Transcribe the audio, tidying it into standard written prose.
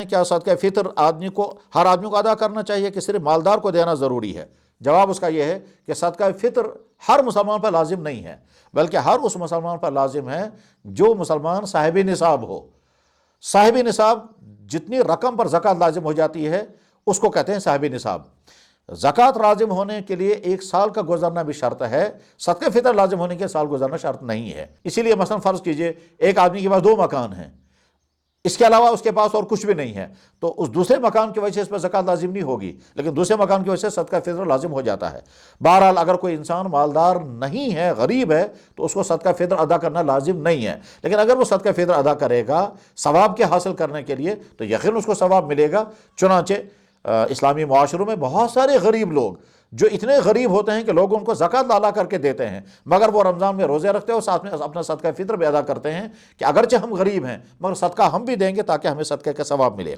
کیا صدقہ فطر ہر آدمی کو ادا کرنا چاہیے کہ صرف مالدار کو دینا ضروری ہے؟ جواب اس کا یہ ہے کہ صدقہ فطر ہر مسلمان پر لازم نہیں ہے، بلکہ ہر اس مسلمان پر لازم ہے جو مسلمان صاحب نصاب ہو۔ صاحب نصاب جتنی رقم پر زکوٰۃ لازم ہو جاتی ہے اس کو کہتے ہیں صاحب نصاب۔ زکوٰۃ لازم ہونے کے لیے 1 سال کا گزرنا بھی شرط ہے، صدقہ فطر لازم ہونے کے سال گزرنا شرط نہیں ہے۔ اسی لیے مثلا فرض کیجئے ایک آدمی کے پاس 2 مکان ہیں، اس کے علاوہ اس کے پاس اور کچھ بھی نہیں ہے، تو اس دوسرے مکان کی وجہ سے اس پر زکوٰۃ لازم نہیں ہوگی، لیکن دوسرے مکان کی وجہ سے صدقہ فطر لازم ہو جاتا ہے۔ بہرحال اگر کوئی انسان مالدار نہیں ہے، غریب ہے، تو اس کو صدقہ فطر ادا کرنا لازم نہیں ہے، لیکن اگر وہ صدقہ فطر ادا کرے گا ثواب کے حاصل کرنے کے لیے تو یقیناً اس کو ثواب ملے گا۔ چنانچہ اسلامی معاشروں میں بہت سارے غریب لوگ جو اتنے غریب ہوتے ہیں کہ لوگ ان کو زکوٰۃ لا کر کے دیتے ہیں، مگر وہ رمضان میں روزے رکھتے ہیں اور ساتھ میں اپنا صدقہ فطر بھی ادا کرتے ہیں کہ اگرچہ ہم غریب ہیں مگر صدقہ ہم بھی دیں گے تاکہ ہمیں صدقے کا ثواب ملے۔